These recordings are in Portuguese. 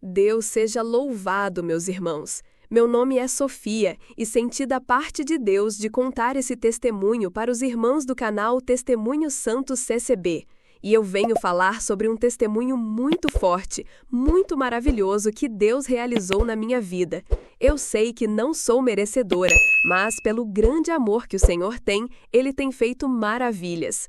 Deus seja louvado, meus irmãos. Meu nome é Sofia e senti da parte de Deus de contar esse testemunho para os irmãos do canal Testemunho Santos CCB. E eu venho falar sobre um testemunho muito forte, muito maravilhoso que Deus realizou na minha vida. Eu sei que não sou merecedora, mas pelo grande amor que o Senhor tem, Ele tem feito maravilhas.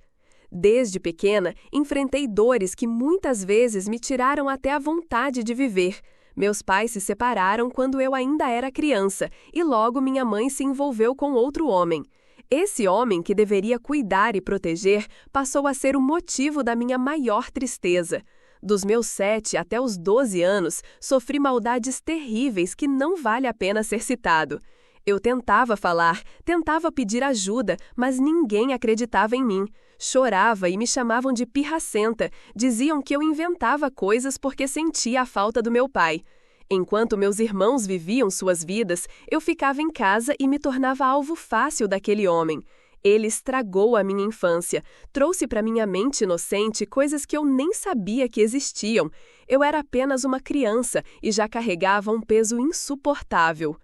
Desde pequena, enfrentei dores que muitas vezes me tiraram até a vontade de viver. Meus pais se separaram quando eu ainda era criança e logo minha mãe se envolveu com outro homem. Esse homem, que deveria cuidar e proteger, passou a ser o motivo da minha maior tristeza. Dos meus 7 até os 12 anos, sofri maldades terríveis que não vale a pena ser citado. Eu tentava falar, tentava pedir ajuda, mas ninguém acreditava em mim. Chorava e me chamavam de pirracenta, diziam que eu inventava coisas porque sentia a falta do meu pai. Enquanto meus irmãos viviam suas vidas, eu ficava em casa e me tornava alvo fácil daquele homem. Ele estragou a minha infância, trouxe para minha mente inocente coisas que eu nem sabia que existiam. Eu era apenas uma criança e já carregava um peso insuportável.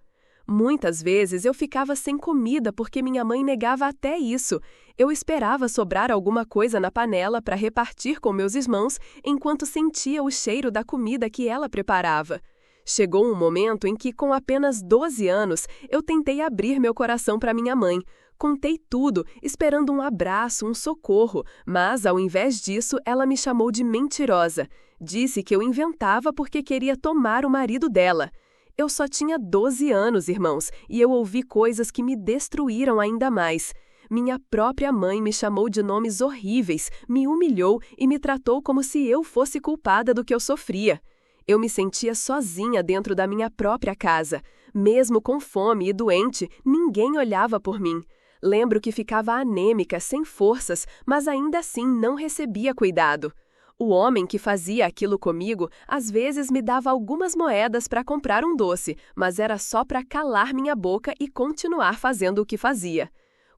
Muitas vezes eu ficava sem comida porque minha mãe negava até isso. Eu esperava sobrar alguma coisa na panela para repartir com meus irmãos enquanto sentia o cheiro da comida que ela preparava. Chegou um momento em que, com apenas 12 anos, eu tentei abrir meu coração para minha mãe. Contei tudo, esperando um abraço, um socorro, mas, ao invés disso, ela me chamou de mentirosa. Disse que eu inventava porque queria tomar o marido dela. Eu só tinha 12 anos, irmãos, e eu ouvi coisas que me destruíram ainda mais. Minha própria mãe me chamou de nomes horríveis, me humilhou e me tratou como se eu fosse culpada do que eu sofria. Eu me sentia sozinha dentro da minha própria casa. Mesmo com fome e doente, ninguém olhava por mim. Lembro que ficava anêmica, sem forças, mas ainda assim não recebia cuidado. O homem que fazia aquilo comigo, às vezes me dava algumas moedas para comprar um doce, mas era só para calar minha boca e continuar fazendo o que fazia.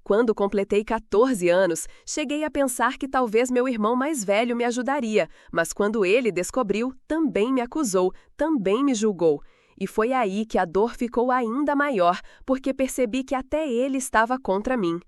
Quando completei 14 anos, cheguei a pensar que talvez meu irmão mais velho me ajudaria, mas quando ele descobriu, também me acusou, também me julgou. E foi aí que a dor ficou ainda maior, porque percebi que até ele estava contra mim.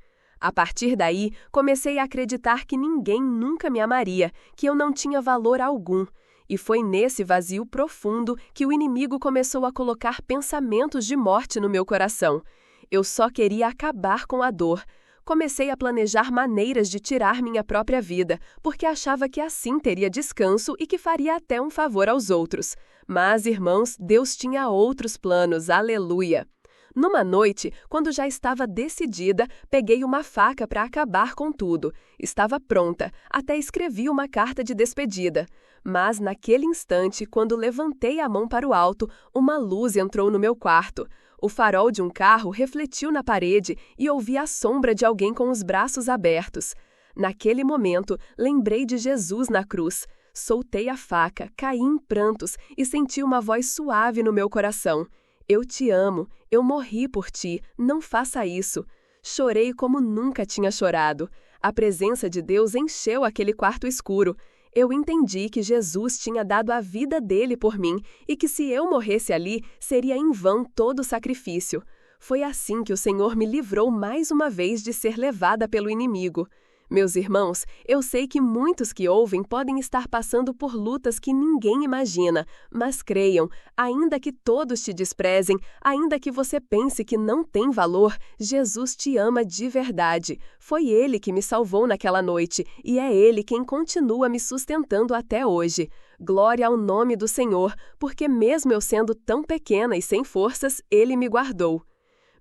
A partir daí, comecei a acreditar que ninguém nunca me amaria, que eu não tinha valor algum. E foi nesse vazio profundo que o inimigo começou a colocar pensamentos de morte no meu coração. Eu só queria acabar com a dor. Comecei a planejar maneiras de tirar minha própria vida, porque achava que assim teria descanso e que faria até um favor aos outros. Mas, irmãos, Deus tinha outros planos, aleluia! Numa noite, quando já estava decidida, peguei uma faca para acabar com tudo. Estava pronta, até escrevi uma carta de despedida. Mas naquele instante, quando levantei a mão para o alto, uma luz entrou no meu quarto. O farol de um carro refletiu na parede e ouvi a sombra de alguém com os braços abertos. Naquele momento, lembrei de Jesus na cruz. Soltei a faca, caí em prantos e senti uma voz suave no meu coração. Eu te amo, eu morri por ti, não faça isso. Chorei como nunca tinha chorado. A presença de Deus encheu aquele quarto escuro. Eu entendi que Jesus tinha dado a vida dele por mim e que se eu morresse ali, seria em vão todo o sacrifício. Foi assim que o Senhor me livrou mais uma vez de ser levada pelo inimigo. Meus irmãos, eu sei que muitos que ouvem podem estar passando por lutas que ninguém imagina, mas creiam, ainda que todos te desprezem, ainda que você pense que não tem valor, Jesus te ama de verdade. Foi Ele que me salvou naquela noite e é Ele quem continua me sustentando até hoje. Glória ao nome do Senhor, porque mesmo eu sendo tão pequena e sem forças, Ele me guardou.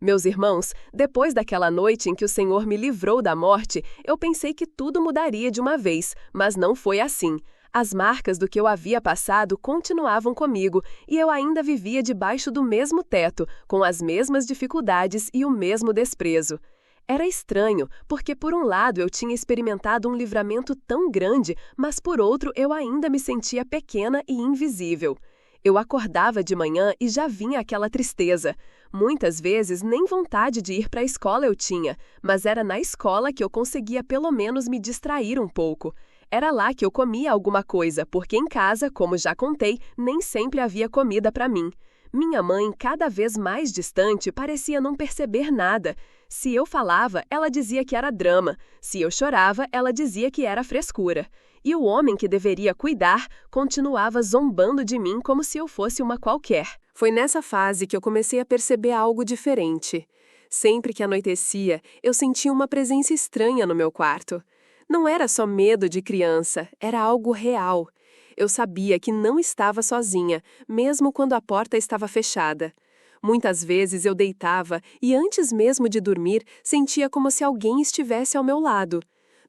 Meus irmãos, depois daquela noite em que o Senhor me livrou da morte, eu pensei que tudo mudaria de uma vez, mas não foi assim. As marcas do que eu havia passado continuavam comigo e eu ainda vivia debaixo do mesmo teto, com as mesmas dificuldades e o mesmo desprezo. Era estranho, porque por um lado eu tinha experimentado um livramento tão grande, mas por outro eu ainda me sentia pequena e invisível. Eu acordava de manhã e já vinha aquela tristeza. Muitas vezes nem vontade de ir para a escola eu tinha, mas era na escola que eu conseguia pelo menos me distrair um pouco. Era lá que eu comia alguma coisa, porque em casa, como já contei, nem sempre havia comida para mim. Minha mãe, cada vez mais distante, parecia não perceber nada. Se eu falava, ela dizia que era drama. Se eu chorava, ela dizia que era frescura. E o homem que deveria cuidar continuava zombando de mim como se eu fosse uma qualquer. Foi nessa fase que eu comecei a perceber algo diferente. Sempre que anoitecia, eu sentia uma presença estranha no meu quarto. Não era só medo de criança, era algo real. Eu sabia que não estava sozinha, mesmo quando a porta estava fechada. Muitas vezes eu deitava e, antes mesmo de dormir, sentia como se alguém estivesse ao meu lado.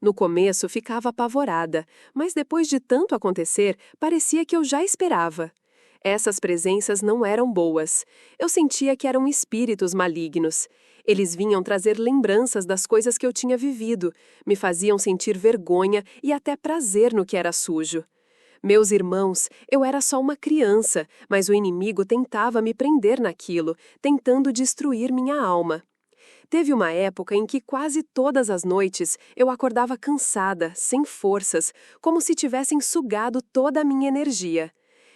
No começo ficava apavorada, mas depois de tanto acontecer, parecia que eu já esperava. Essas presenças não eram boas. Eu sentia que eram espíritos malignos. Eles vinham trazer lembranças das coisas que eu tinha vivido, me faziam sentir vergonha e até prazer no que era sujo. Meus irmãos, eu era só uma criança, mas o inimigo tentava me prender naquilo, tentando destruir minha alma. Teve uma época em que quase todas as noites eu acordava cansada, sem forças, como se tivessem sugado toda a minha energia.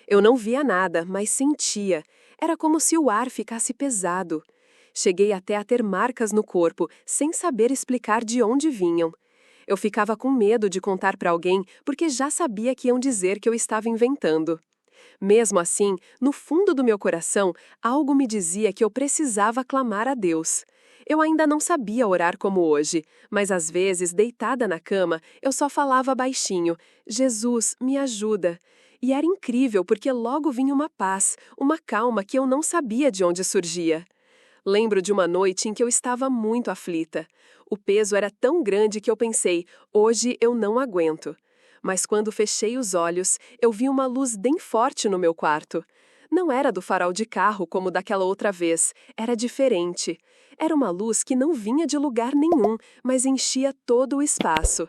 Eu não via nada, mas sentia. Era como se o ar ficasse pesado. Cheguei até a ter marcas no corpo, sem saber explicar de onde vinham. Eu ficava com medo de contar para alguém, porque já sabia que iam dizer que eu estava inventando. Mesmo assim, no fundo do meu coração, algo me dizia que eu precisava clamar a Deus. Eu ainda não sabia orar como hoje, mas às vezes, deitada na cama, eu só falava baixinho: Jesus, me ajuda. E era incrível porque logo vinha uma paz, uma calma que eu não sabia de onde surgia. Lembro de uma noite em que eu estava muito aflita. O peso era tão grande que eu pensei: hoje eu não aguento. Mas quando fechei os olhos, eu vi uma luz bem forte no meu quarto. Não era do farol de carro como daquela outra vez, era diferente. Era uma luz que não vinha de lugar nenhum, mas enchia todo o espaço.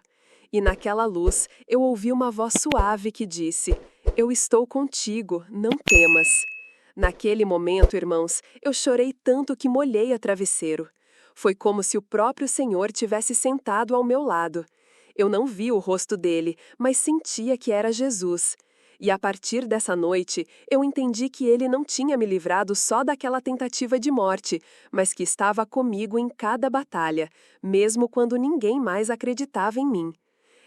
E naquela luz, eu ouvi uma voz suave que disse: Eu estou contigo, não temas. Naquele momento, irmãos, eu chorei tanto que molhei a travesseiro. Foi como se o próprio Senhor tivesse sentado ao meu lado. Eu não vi o rosto dele, mas sentia que era Jesus. E a partir dessa noite, eu entendi que ele não tinha me livrado só daquela tentativa de morte, mas que estava comigo em cada batalha, mesmo quando ninguém mais acreditava em mim.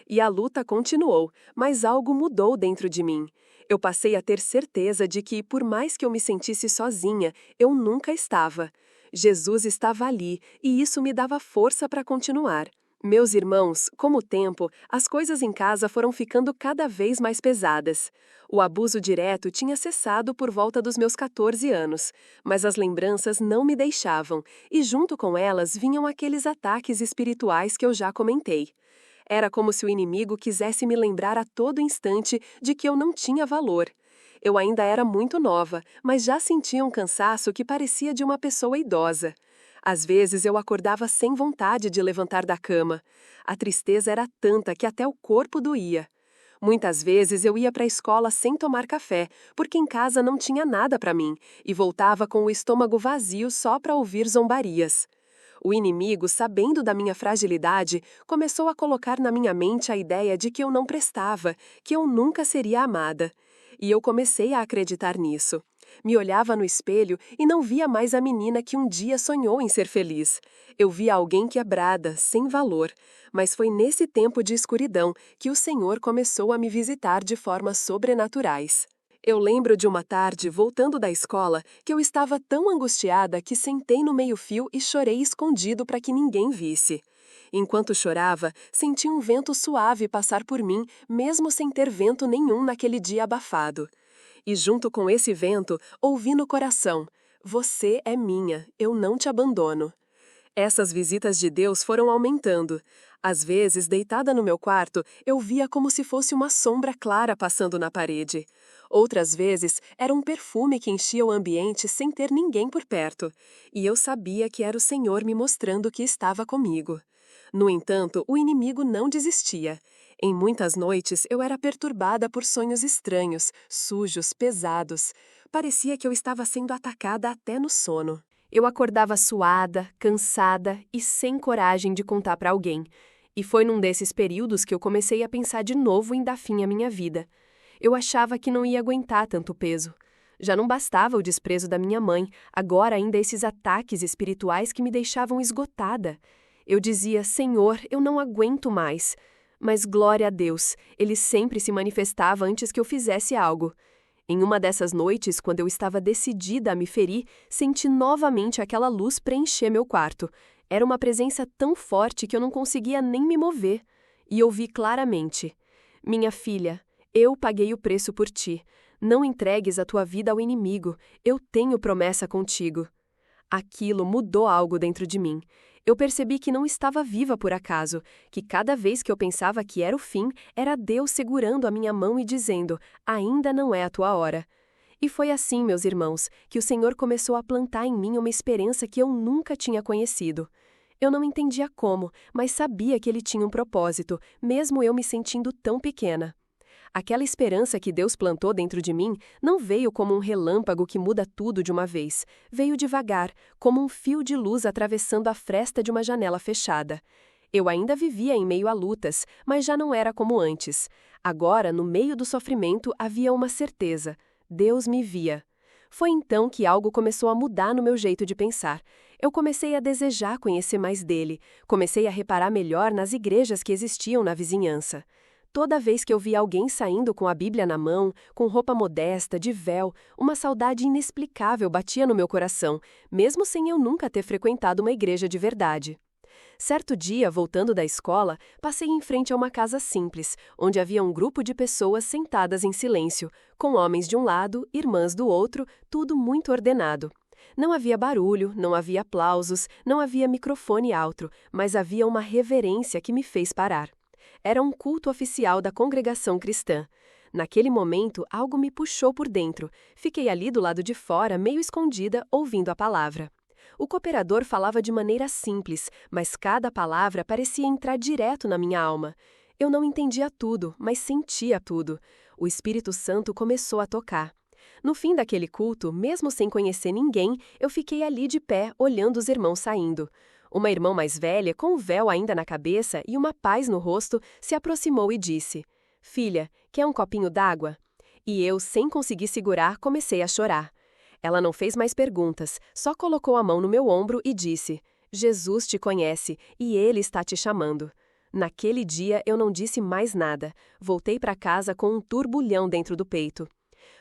E a luta continuou, mas algo mudou dentro de mim. Eu passei a ter certeza de que, por mais que eu me sentisse sozinha, eu nunca estava. Jesus estava ali, e isso me dava força para continuar. Meus irmãos, com o tempo, as coisas em casa foram ficando cada vez mais pesadas. O abuso direto tinha cessado por volta dos meus 14 anos, mas as lembranças não me deixavam, e junto com elas vinham aqueles ataques espirituais que eu já comentei. Era como se o inimigo quisesse me lembrar a todo instante de que eu não tinha valor. Eu ainda era muito nova, mas já sentia um cansaço que parecia de uma pessoa idosa. Às vezes eu acordava sem vontade de levantar da cama. A tristeza era tanta que até o corpo doía. Muitas vezes eu ia para a escola sem tomar café, porque em casa não tinha nada para mim, e voltava com o estômago vazio só para ouvir zombarias. O inimigo, sabendo da minha fragilidade, começou a colocar na minha mente a ideia de que eu não prestava, que eu nunca seria amada. E eu comecei a acreditar nisso. Me olhava no espelho e não via mais a menina que um dia sonhou em ser feliz. Eu via alguém quebrada, sem valor. Mas foi nesse tempo de escuridão que o Senhor começou a me visitar de formas sobrenaturais. Eu lembro de uma tarde, voltando da escola, que eu estava tão angustiada que sentei no meio-fio e chorei escondido para que ninguém visse. Enquanto chorava, senti um vento suave passar por mim, mesmo sem ter vento nenhum naquele dia abafado. E junto com esse vento, ouvi no coração: Você é minha, eu não te abandono. Essas visitas de Deus foram aumentando. Às vezes, deitada no meu quarto, eu via como se fosse uma sombra clara passando na parede. Outras vezes, era um perfume que enchia o ambiente sem ter ninguém por perto. E eu sabia que era o Senhor me mostrando que estava comigo. No entanto, o inimigo não desistia. Em muitas noites, eu era perturbada por sonhos estranhos, sujos, pesados. Parecia que eu estava sendo atacada até no sono. Eu acordava suada, cansada e sem coragem de contar para alguém. E foi num desses períodos que eu comecei a pensar de novo em dar fim à minha vida. Eu achava que não ia aguentar tanto peso. Já não bastava o desprezo da minha mãe, agora ainda esses ataques espirituais que me deixavam esgotada. Eu dizia, Senhor, eu não aguento mais. Mas glória a Deus, Ele sempre se manifestava antes que eu fizesse algo. Em uma dessas noites, quando eu estava decidida a me ferir, senti novamente aquela luz preencher meu quarto. Era uma presença tão forte que eu não conseguia nem me mover. E ouvi claramente: Minha filha, eu paguei o preço por ti. Não entregues a tua vida ao inimigo. Eu tenho promessa contigo. Aquilo mudou algo dentro de mim. Eu percebi que não estava viva por acaso, que cada vez que eu pensava que era o fim, era Deus segurando a minha mão e dizendo: ainda não é a tua hora. E foi assim, meus irmãos, que o Senhor começou a plantar em mim uma esperança que eu nunca tinha conhecido. Eu não entendia como, mas sabia que Ele tinha um propósito, mesmo eu me sentindo tão pequena. Aquela esperança que Deus plantou dentro de mim não veio como um relâmpago que muda tudo de uma vez. Veio devagar, como um fio de luz atravessando a fresta de uma janela fechada. Eu ainda vivia em meio a lutas, mas já não era como antes. Agora, no meio do sofrimento, havia uma certeza: Deus me via. Foi então que algo começou a mudar no meu jeito de pensar. Eu comecei a desejar conhecer mais dele, comecei a reparar melhor nas igrejas que existiam na vizinhança. Toda vez que eu via alguém saindo com a Bíblia na mão, com roupa modesta, de véu, uma saudade inexplicável batia no meu coração, mesmo sem eu nunca ter frequentado uma igreja de verdade. Certo dia, voltando da escola, passei em frente a uma casa simples, onde havia um grupo de pessoas sentadas em silêncio, com homens de um lado, irmãs do outro, tudo muito ordenado. Não havia barulho, não havia aplausos, não havia microfone alto, mas havia uma reverência que me fez parar. Era um culto oficial da congregação cristã. Naquele momento, algo me puxou por dentro. Fiquei ali do lado de fora, meio escondida, ouvindo a palavra. O cooperador falava de maneira simples, mas cada palavra parecia entrar direto na minha alma. Eu não entendia tudo, mas sentia tudo. O Espírito Santo começou a tocar. No fim daquele culto, mesmo sem conhecer ninguém, eu fiquei ali de pé, olhando os irmãos saindo. Uma irmã mais velha, com o véu ainda na cabeça e uma paz no rosto, se aproximou e disse: Filha, quer um copinho d'água? E eu, sem conseguir segurar, comecei a chorar. Ela não fez mais perguntas, só colocou a mão no meu ombro e disse: Jesus te conhece e Ele está te chamando. Naquele dia eu não disse mais nada. Voltei para casa com um turbulhão dentro do peito.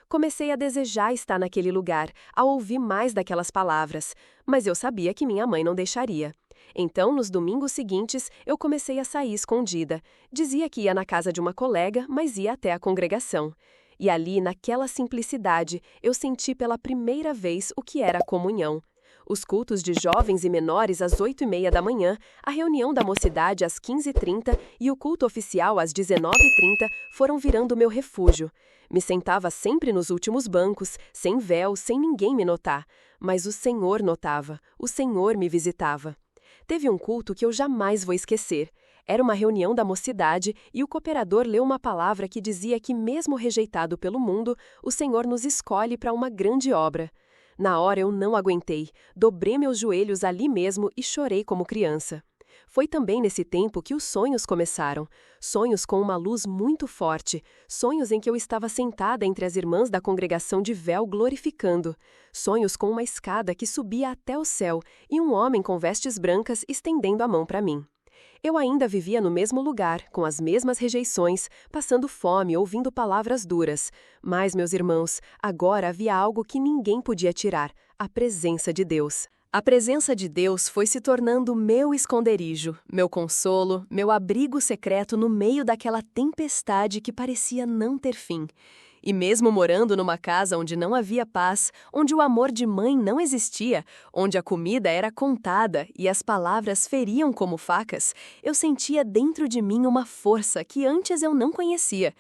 Comecei a desejar estar naquele lugar, a ouvir mais daquelas palavras, mas eu sabia que minha mãe não deixaria. Então, nos domingos seguintes, eu comecei a sair escondida. Dizia que ia na casa de uma colega, mas ia até a congregação. E ali, naquela simplicidade, eu senti pela primeira vez o que era a comunhão. Os cultos de jovens e menores às 8h30 da manhã, a reunião da mocidade às 15h30 e o culto oficial às 19h30 foram virando meu refúgio. Me sentava sempre nos últimos bancos, sem véu, sem ninguém me notar. Mas o Senhor notava, o Senhor me visitava. Teve um culto que eu jamais vou esquecer. Era uma reunião da mocidade e o cooperador leu uma palavra que dizia que, mesmo rejeitado pelo mundo, o Senhor nos escolhe para uma grande obra. Na hora eu não aguentei, dobrei meus joelhos ali mesmo e chorei como criança. Foi também nesse tempo que os sonhos começaram. Sonhos com uma luz muito forte. Sonhos em que eu estava sentada entre as irmãs da congregação de véu glorificando. Sonhos com uma escada que subia até o céu e um homem com vestes brancas estendendo a mão para mim. Eu ainda vivia no mesmo lugar, com as mesmas rejeições, passando fome, ouvindo palavras duras. Mas, meus irmãos, agora havia algo que ninguém podia tirar: a presença de Deus. A presença de Deus foi se tornando meu esconderijo, meu consolo, meu abrigo secreto no meio daquela tempestade que parecia não ter fim. E mesmo morando numa casa onde não havia paz, onde o amor de mãe não existia, onde a comida era contada e as palavras feriam como facas, eu sentia dentro de mim uma força que antes eu não conhecia.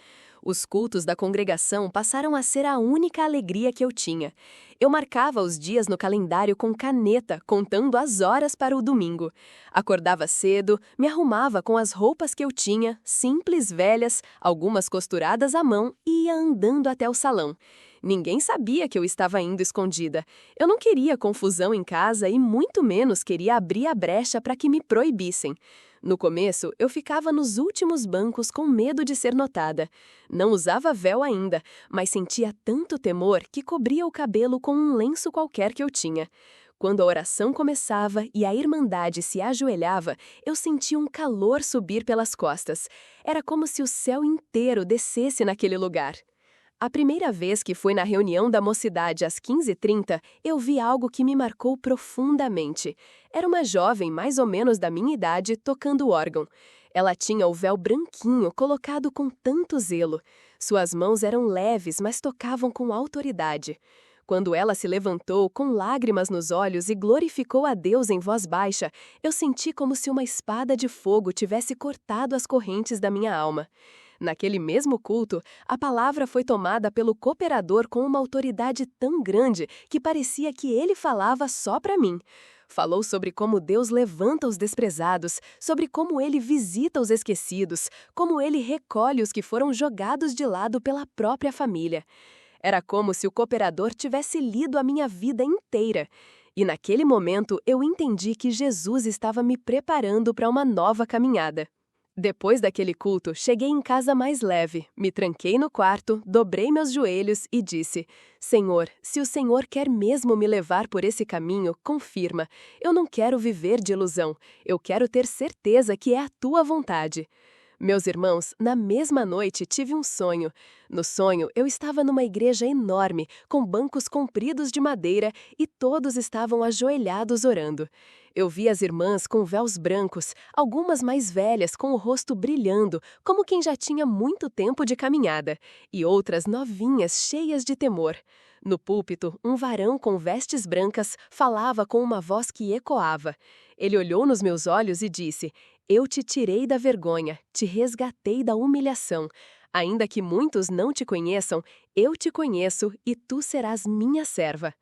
Os cultos da congregação passaram a ser a única alegria que eu tinha. Eu marcava os dias no calendário com caneta, contando as horas para o domingo. Acordava cedo, me arrumava com as roupas que eu tinha, simples, velhas, algumas costuradas à mão, e ia andando até o salão. Ninguém sabia que eu estava indo escondida. Eu não queria confusão em casa e muito menos queria abrir a brecha para que me proibissem. No começo, eu ficava nos últimos bancos com medo de ser notada. Não usava véu ainda, mas sentia tanto temor que cobria o cabelo com um lenço qualquer que eu tinha. Quando a oração começava e a irmandade se ajoelhava, eu sentia um calor subir pelas costas. Era como se o céu inteiro descesse naquele lugar. A primeira vez que fui na reunião da mocidade às 15h30, eu vi algo que me marcou profundamente. Era uma jovem mais ou menos da minha idade tocando órgão. Ela tinha o véu branquinho colocado com tanto zelo. Suas mãos eram leves, mas tocavam com autoridade. Quando ela se levantou com lágrimas nos olhos e glorificou a Deus em voz baixa, eu senti como se uma espada de fogo tivesse cortado as correntes da minha alma. Naquele mesmo culto, a palavra foi tomada pelo cooperador com uma autoridade tão grande que parecia que ele falava só para mim. Falou sobre como Deus levanta os desprezados, sobre como ele visita os esquecidos, como ele recolhe os que foram jogados de lado pela própria família. Era como se o cooperador tivesse lido a minha vida inteira. E naquele momento eu entendi que Jesus estava me preparando para uma nova caminhada. Depois daquele culto, cheguei em casa mais leve, me tranquei no quarto, dobrei meus joelhos e disse: Senhor, se o Senhor quer mesmo me levar por esse caminho, confirma. Eu não quero viver de ilusão. Eu quero ter certeza que é a tua vontade. Meus irmãos, na mesma noite tive um sonho. No sonho, eu estava numa igreja enorme, com bancos compridos de madeira e todos estavam ajoelhados orando. Eu vi as irmãs com véus brancos, algumas mais velhas com o rosto brilhando, como quem já tinha muito tempo de caminhada, e outras novinhas, cheias de temor. No púlpito, um varão com vestes brancas falava com uma voz que ecoava. Ele olhou nos meus olhos e disse: Eu te tirei da vergonha, te resgatei da humilhação. Ainda que muitos não te conheçam, eu te conheço e tu serás minha serva.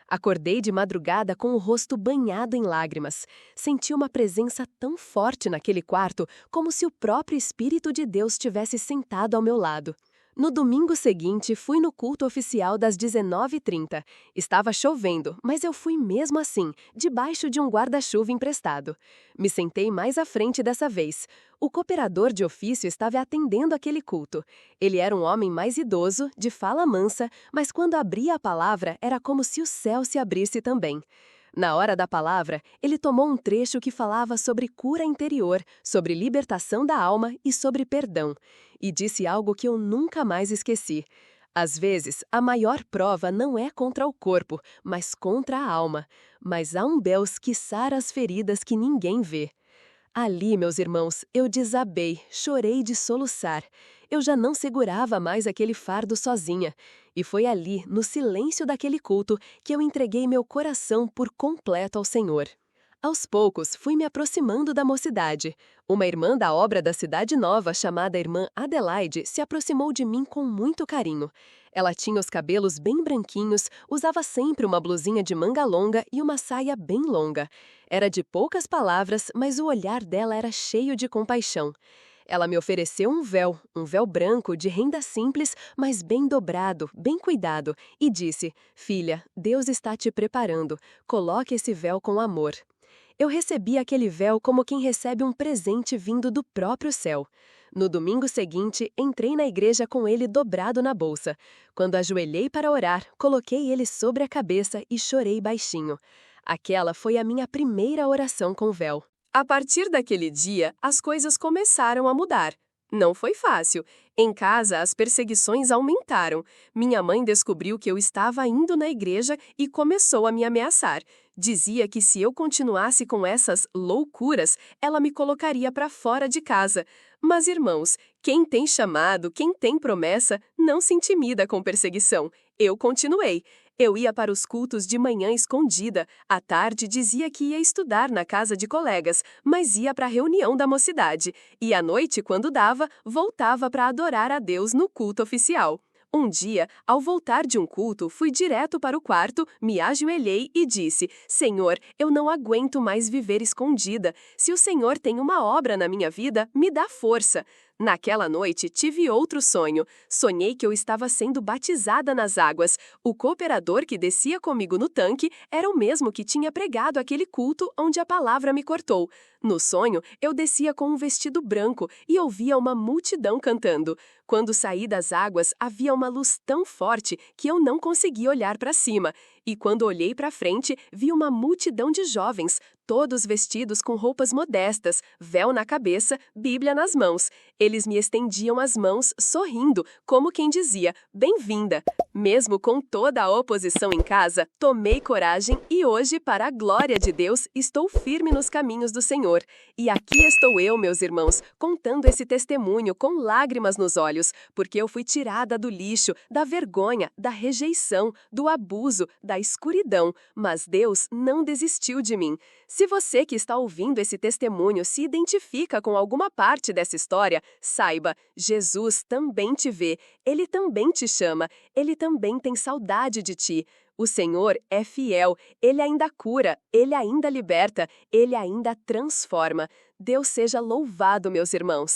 Acordei de madrugada com o rosto banhado em lágrimas. Senti uma presença tão forte naquele quarto, como se o próprio Espírito de Deus tivesse sentado ao meu lado. No domingo seguinte, fui no culto oficial das 19h30. Estava chovendo, mas eu fui mesmo assim, debaixo de um guarda-chuva emprestado. Me sentei mais à frente dessa vez. O cooperador de ofício estava atendendo aquele culto. Ele era um homem mais idoso, de fala mansa, mas quando abria a palavra, era como se o céu se abrisse também. Na hora da palavra, ele tomou um trecho que falava sobre cura interior, sobre libertação da alma e sobre perdão. E disse algo que eu nunca mais esqueci. Às vezes, a maior prova não é contra o corpo, mas contra a alma. Mas há um Deus que sara as feridas que ninguém vê. Ali, meus irmãos, eu desabei, chorei de soluçar. Eu já não segurava mais aquele fardo sozinha. E foi ali, no silêncio daquele culto, que eu entreguei meu coração por completo ao Senhor. Aos poucos, fui me aproximando da mocidade. Uma irmã da obra da Cidade Nova, chamada Irmã Adelaide, se aproximou de mim com muito carinho. Ela tinha os cabelos bem branquinhos, usava sempre uma blusinha de manga longa e uma saia bem longa. Era de poucas palavras, mas o olhar dela era cheio de compaixão. Ela me ofereceu um véu branco de renda simples, mas bem dobrado, bem cuidado, e disse: Filha, Deus está te preparando, coloque esse véu com amor. Eu recebi aquele véu como quem recebe um presente vindo do próprio céu. No domingo seguinte, entrei na igreja com ele dobrado na bolsa. Quando ajoelhei para orar, coloquei ele sobre a cabeça e chorei baixinho. Aquela foi a minha primeira oração com véu. A partir daquele dia, as coisas começaram a mudar. Não foi fácil. Em casa, as perseguições aumentaram. Minha mãe descobriu que eu estava indo na igreja e começou a me ameaçar. Dizia que se eu continuasse com essas loucuras, ela me colocaria para fora de casa. Mas, irmãos, quem tem chamado, quem tem promessa, não se intimida com perseguição. Eu continuei. Eu ia para os cultos de manhã escondida. À tarde dizia que ia estudar na casa de colegas, mas ia para a reunião da mocidade. E à noite, quando dava, voltava para adorar a Deus no culto oficial. Um dia, ao voltar de um culto, fui direto para o quarto, me ajoelhei e disse: Senhor, eu não aguento mais viver escondida. Se o Senhor tem uma obra na minha vida, me dá força. Naquela noite, tive outro sonho. Sonhei que eu estava sendo batizada nas águas. O cooperador que descia comigo no tanque era o mesmo que tinha pregado aquele culto onde a palavra me cortou. No sonho, eu descia com um vestido branco e ouvia uma multidão cantando. Quando saí das águas, havia uma luz tão forte que eu não conseguia olhar para cima. E quando olhei para frente, vi uma multidão de jovens, todos vestidos com roupas modestas, véu na cabeça, Bíblia nas mãos. Eles me estendiam as mãos, sorrindo, como quem dizia, bem-vinda. Mesmo com toda a oposição em casa, tomei coragem e hoje, para a glória de Deus, estou firme nos caminhos do Senhor. E aqui estou eu, meus irmãos, contando esse testemunho com lágrimas nos olhos, porque eu fui tirada do lixo, da vergonha, da rejeição, do abuso, da escuridão, mas Deus não desistiu de mim. Se você que está ouvindo esse testemunho se identifica com alguma parte dessa história, saiba, Jesus também te vê, Ele também te chama, Ele também tem saudade de ti. O Senhor é fiel, Ele ainda cura, Ele ainda liberta, Ele ainda transforma. Deus seja louvado, meus irmãos.